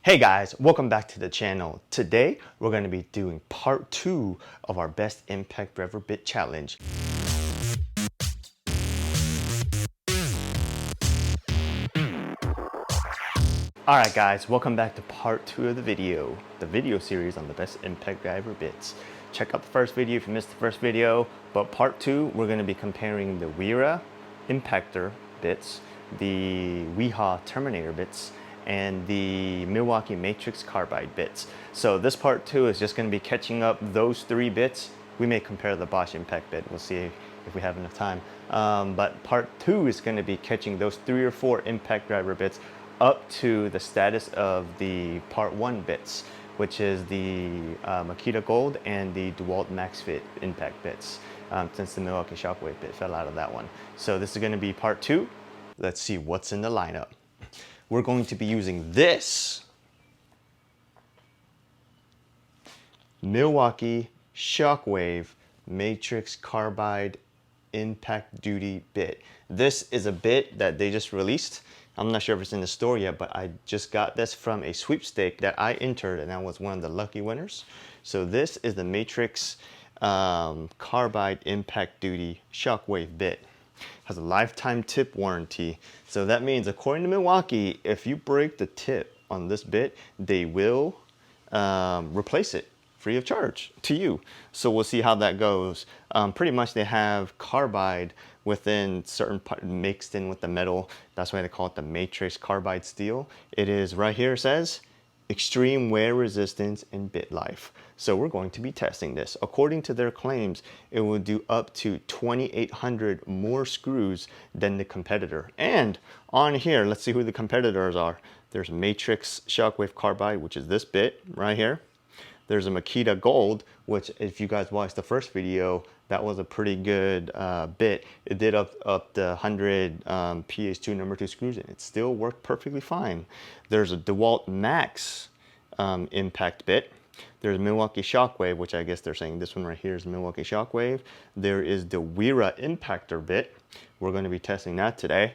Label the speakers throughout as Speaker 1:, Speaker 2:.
Speaker 1: Hey guys, welcome back to the channel. Today we're going to be doing part 2 of our best impact driver bit challenge. Alright guys, welcome back to part 2 of the video series on the best impact driver bits. Check out the first video if you missed the first video, but part 2 we're going to be comparing the Wera Impactor bits, the Wiha Terminator bits, and the Milwaukee Matrix Carbide bits. So this part 2 is just going to be catching up those 3 bits. We may compare the Bosch Impact bit, we'll see if we have enough time. But part 2 is going to be catching those 3 or 4 impact driver bits up to the status of the part 1 bits, which is the Makita Gold and the Dewalt Max Fit impact bits, since the Milwaukee Shockwave bit fell out of that one. So this is going to be part 2. Let's see what's in the lineup. We're going to be using this Milwaukee Shockwave Matrix Carbide Impact Duty bit. This is a bit that they just released. I'm not sure if it's in the store yet, but I just got this from a sweepstake that I entered and I was one of the lucky winners. So this is the Matrix Carbide Impact Duty Shockwave bit. Has a lifetime tip warranty. So that means, according to Milwaukee, if you break the tip on this bit, they will replace it free of charge to you. So we'll see how that goes. Pretty much they have carbide within certain mixed in with the metal. That's why they call it the Matrix Carbide steel. It is right here, it says extreme wear resistance and bit life. So we're going to be testing this. According to their claims, it will do up to 2,800 more screws than the competitor. And on here, let's see who the competitors are. There's Matrix Shockwave Carbide, which is this bit right here. There's a Makita Gold, which if you guys watched the first video, that was a pretty good bit. It did up to 100 PH2 number 2 screws and it still worked perfectly fine. There's a Dewalt Max Impact bit. There's Milwaukee Shockwave, which I guess they're saying this one right here is Milwaukee Shockwave. There is the Wera Impactor bit. We're going to be testing that today.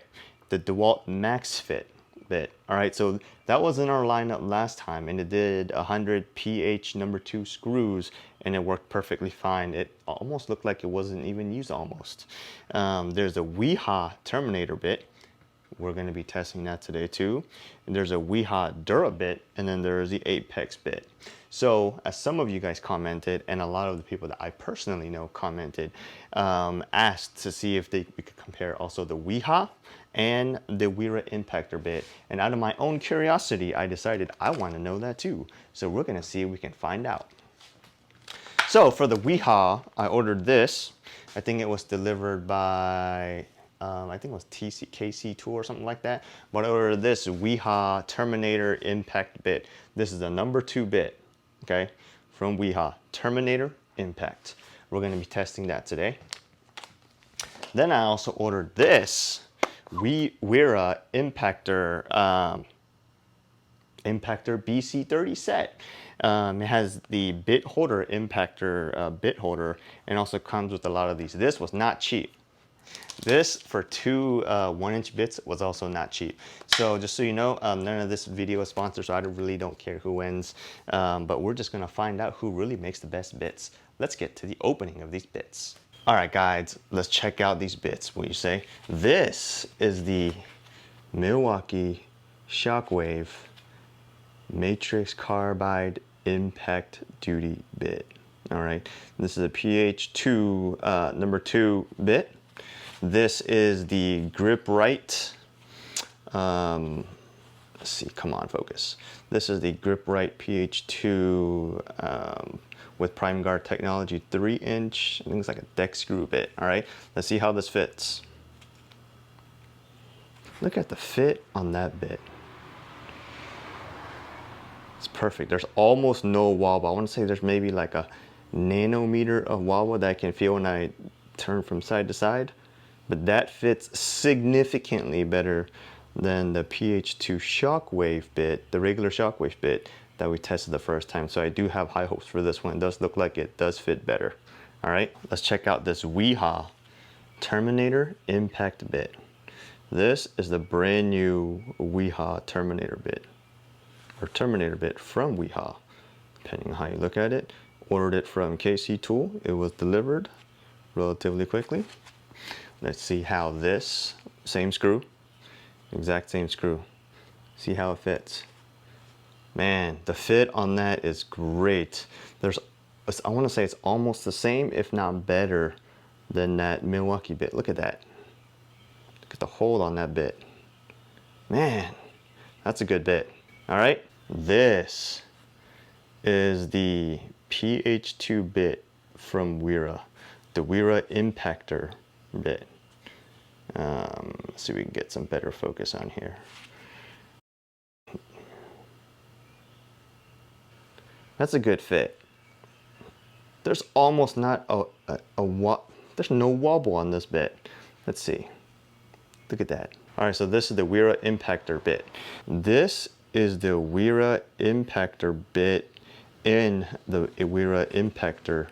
Speaker 1: The Dewalt Max Fit bit. All right, so that was in our lineup last time and it did 100 PH number 2 screws and it worked perfectly fine. It almost looked like it wasn't even used almost. There's a Wiha Terminator bit. We're going to be testing that today too. And there's a Wiha Dura bit, and then there's the Apex bit. So as some of you guys commented, and a lot of the people that I personally know commented, asked to see if we could compare also the Wiha and the Wera Impactor bit. And out of my own curiosity, I decided I want to know that too. So we're going to see if we can find out. So for the Wiha, I ordered this. I think it was delivered by I think it was KC2 or something like that. But I ordered this Wiha Terminator Impact bit. This is the number 2 bit, okay, from Wiha Terminator Impact. We're going to be testing that today. Then I also ordered this Wera Impactor Impactor BC30 set. It has the bit holder impactor bit holder and also comes with a lot of these. This was not cheap. This for 2 1-inch bits was also not cheap. So just so you know, none of this video is sponsored, so I really don't care who wins. But we're just gonna find out who really makes the best bits. Let's get to the opening of these bits. All right, guys, let's check out these bits. What do you say? This is the Milwaukee Shockwave Matrix Carbide Impact Duty bit. All right, this is a PH2 number 2 bit. This is the griprite. Let's see, come on, focus. This is the griprite PH2 with prime guard technology 3-inch. I think it's like a deck screw bit. All right, let's see how this fits. Look at the fit on that bit. It's perfect. There's almost no wobble. I want to say there's maybe like a nanometer of wobble that I can feel when I turn from side to side. But that fits significantly better than the PH2 Shockwave bit, the regular Shockwave bit that we tested the first time. So I do have high hopes for this one. It does look like it does fit better. All right, let's check out this Wiha Terminator Impact bit. This is the brand new Wiha Terminator bit. or Terminator bit from Wiha, depending on how you look at it. Ordered it from KC Tool. It was delivered relatively quickly. Let's see how this, same screw, exact same screw. See how it fits. Man, the fit on that is great. I want to say it's almost the same, if not better, than that Milwaukee bit. Look at that. Look at the hold on that bit. Man, that's a good bit. All right, this is the PH2 bit from Wera, the Wera Impactor bit. Let's see if we can get some better focus on here. That's a good fit. There's almost not there's no wobble on this bit. Let's see. Look at that. All right, so this is the Wera Impactor bit. This is the Wera Impactor bit in the Wera Impactor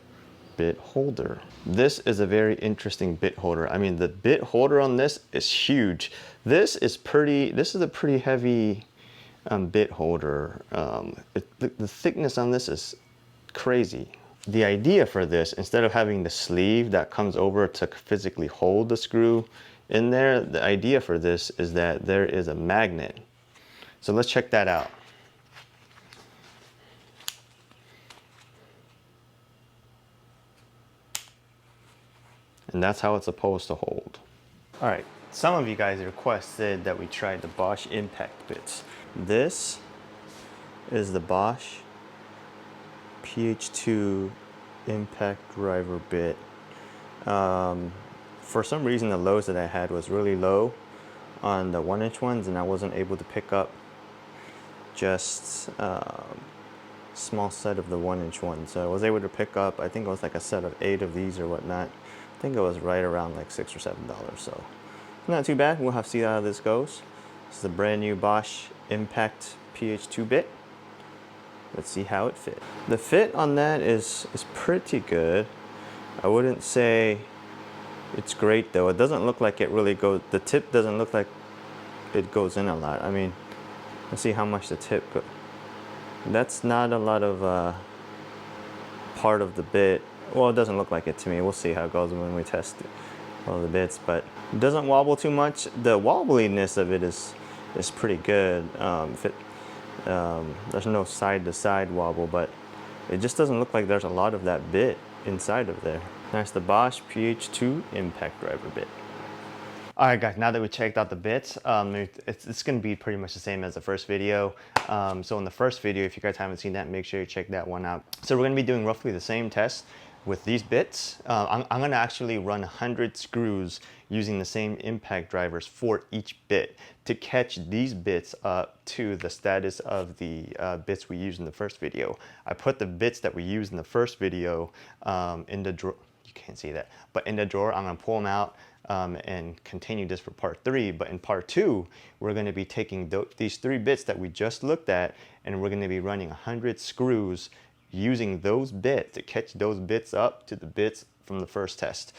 Speaker 1: bit holder. This is a very interesting bit holder. I mean, the bit holder on this is huge. This is a pretty heavy bit holder. The thickness on this is crazy. The idea for this, instead of having the sleeve that comes over to physically hold the screw in there, the idea for this is that there is a magnet. So let's check that out. And that's how it's supposed to hold. All right, some of you guys requested that we try the Bosch Impact bits. This is the Bosch PH2 Impact driver bit. For some reason, the lows that I had was really low on the 1-inch ones, and I wasn't able to pick up just small set of the 1-inch ones. So I was able to pick up, I think it was like a set of 8 of these or whatnot. I think it was right around like $6 or $7. So not too bad. We'll have to see how this goes. This is a brand new Bosch Impact PH2 bit. Let's see how it fits. The fit on that is pretty good. I wouldn't say it's great though. It doesn't look like it really goes, the tip doesn't look like it goes in a lot. I mean, let's see how much the tip goes. That's not a lot of part of the bit. Well, it doesn't look like it to me. We'll see how it goes when we test all the bits, but it doesn't wobble too much. The wobbliness of it is pretty good. There's no side-to-side wobble, but it just doesn't look like there's a lot of that bit inside of there. That's the Bosch PH2 Impact driver bit. All right, guys, now that we checked out the bits, it's going to be pretty much the same as the first video. So in the first video, if you guys haven't seen that, make sure you check that one out. So we're going to be doing roughly the same test with these bits. I'm going to actually run 100 screws using the same impact drivers for each bit to catch these bits up to the status of the bits we used in the first video. I put the bits that we used in the first video in the drawer. You can't see that, but in the drawer. I'm going to pull them out and continue this for part 3. But in part 2, we're going to be taking these 3 bits that we just looked at, and we're going to be running 100 screws using those bits to catch those bits up to the bits from the first test.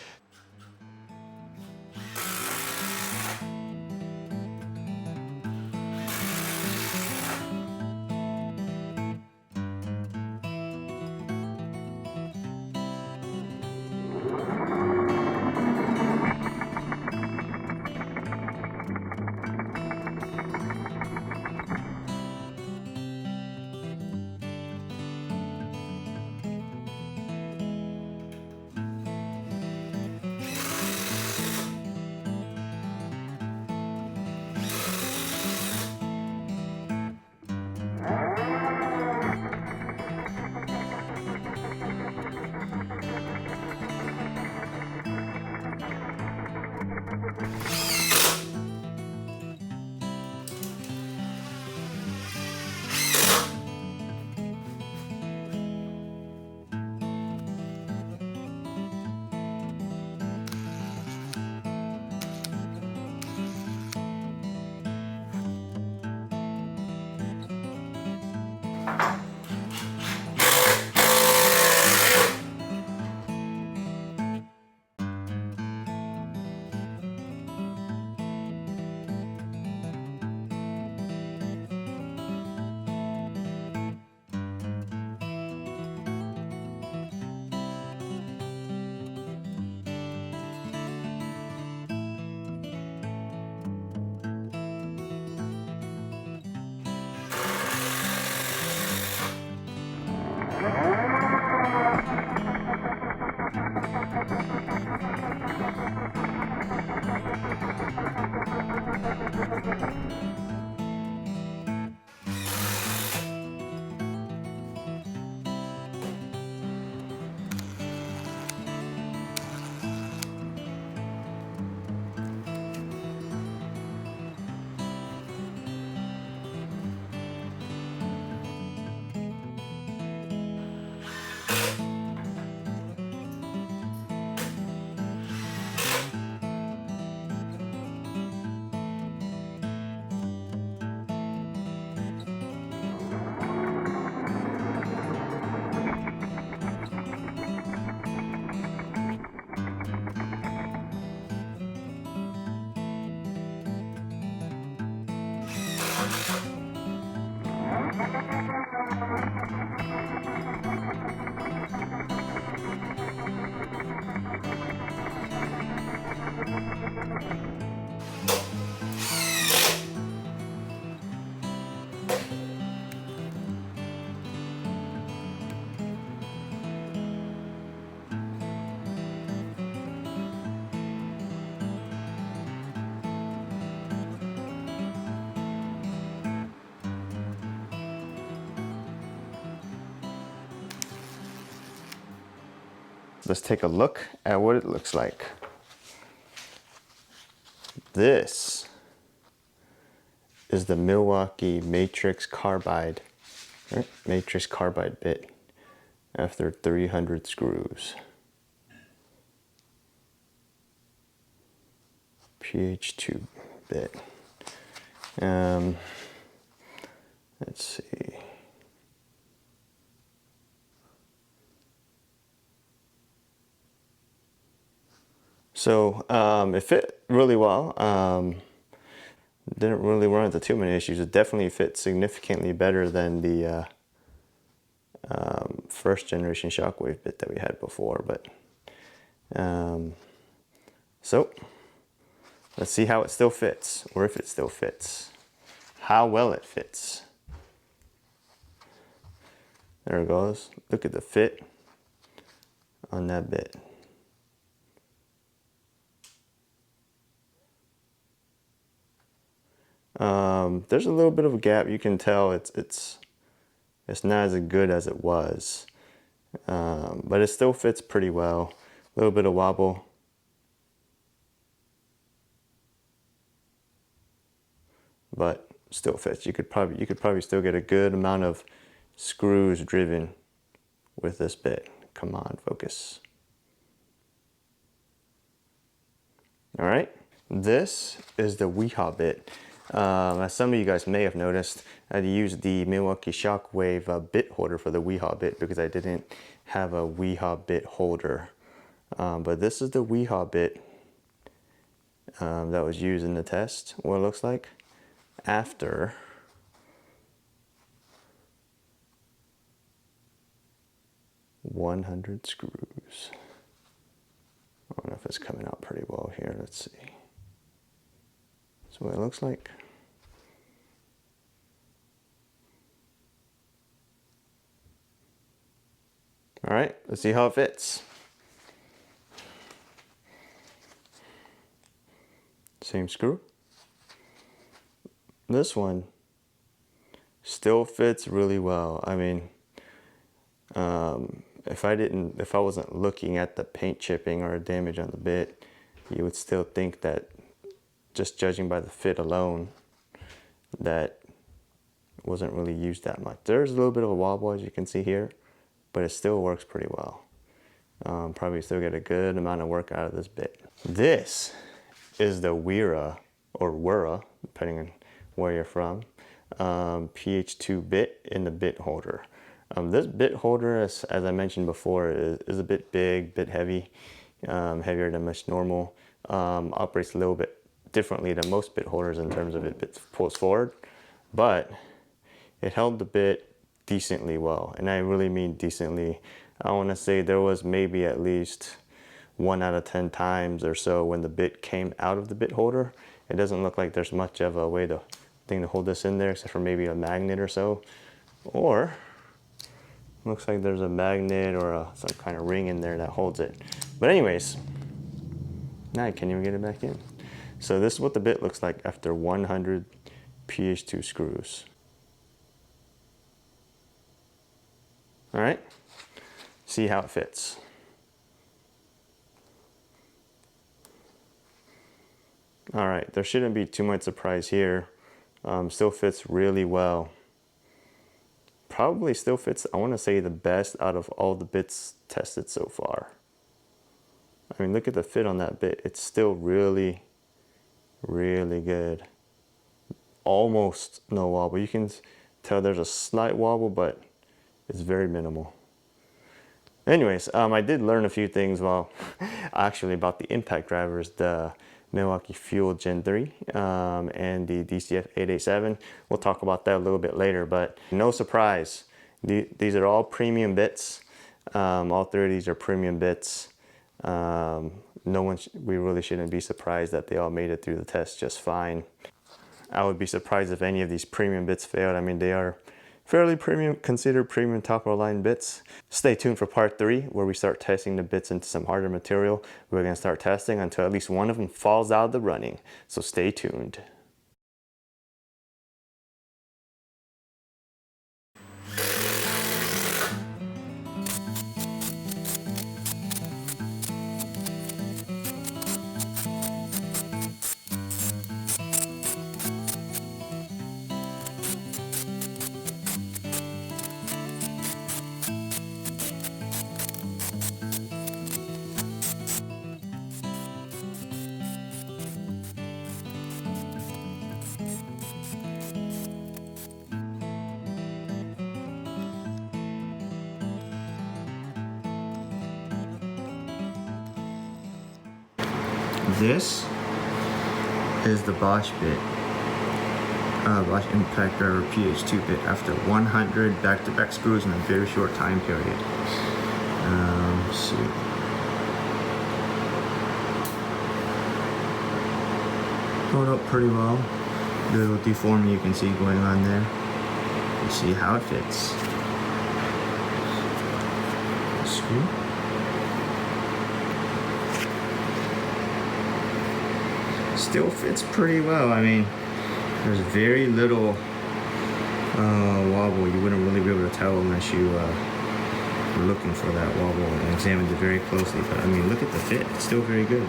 Speaker 1: Let's take a look at what it looks like. This is the Milwaukee Matrix Carbide, right? Matrix Carbide bit after 300 screws. PH2 bit. Let's see. So it fit really well. Didn't really run into too many issues. It definitely fit significantly better than the first generation Shockwave bit that we had before. But so let's see how it still fits, or if it still fits, how well it fits. There it goes. Look at the fit on that bit. There's a little bit of a gap. You can tell it's not as good as it was, but it still fits pretty well. A little bit of wobble, but still fits. You could probably still get a good amount of screws driven with this bit. Come on, focus. All right, this is the Wiha bit. As some of you guys may have noticed, I used the Milwaukee Shockwave bit holder for the Wiha bit because I didn't have a Wiha bit holder. But this is the Wiha bit that was used in the test. What it looks like after (100) screws. I don't know if it's coming out pretty well here. Let's see. That's what it looks like. All right, let's see how it fits. Same screw. This one still fits really well. I mean, if I wasn't looking at the paint chipping or damage on the bit, you would still think that, just judging by the fit alone, that wasn't really used that much. There's a little bit of a wobble, as you can see here, but it still works pretty well. Probably still get a good amount of work out of this bit. This is the Wera, or Wera, depending on where you're from, PH2 bit in the bit holder. This bit holder, as I mentioned before, is a bit big, bit heavy, heavier than most normal. Operates a little bit differently than most bit holders in terms of it pulls forward, but it held the bit decently well, and I really mean decently. I want to say there was maybe at least 1 out of 10 times or so when the bit came out of the bit holder. It doesn't look like there's much of a thing to hold this in there, except for maybe a magnet or so, or looks like there's a magnet or some kind of ring in there that holds it. But anyways, now I can't even get it back in. So this is what the bit looks like after 100 PH2 screws. All right, see how it fits. All right, there shouldn't be too much surprise here. Still fits really well. Probably still fits, I want to say, the best out of all the bits tested so far. I mean, look at the fit on that bit. It's still really, really good. Almost no wobble. You can tell there's a slight wobble, but it's very minimal. Anyways, I did learn a few things, well, actually, about the impact drivers. The Milwaukee Fuel Gen 3 and the DCF887. We'll talk about that a little bit later, but no surprise. These are all premium bits. All three of these are premium bits. We really shouldn't be surprised that they all made it through the test just fine. I would be surprised if any of these premium bits failed. I mean, they are fairly premium, considered premium top of the line bits. Stay tuned for part 3 where we start testing the bits into some harder material. We're gonna start testing until at least one of them falls out of the running. So stay tuned. This is the Bosch bit, Bosch Impactor PH2 bit after 100 back-to-back screws in a very short time period. Let's see. Hold up pretty well. Little deforming you can see going on there. You see how it fits. Screw. Still fits pretty well. I mean, there's very little wobble. You wouldn't really be able to tell unless you were looking for that wobble and examined it very closely. But I mean, look at the fit. It's still very good.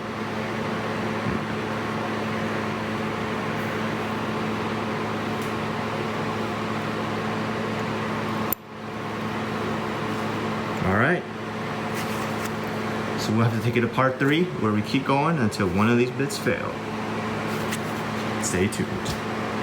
Speaker 1: All right. So we'll have to take it to part 3 where we keep going until one of these bits fail. Stay tuned.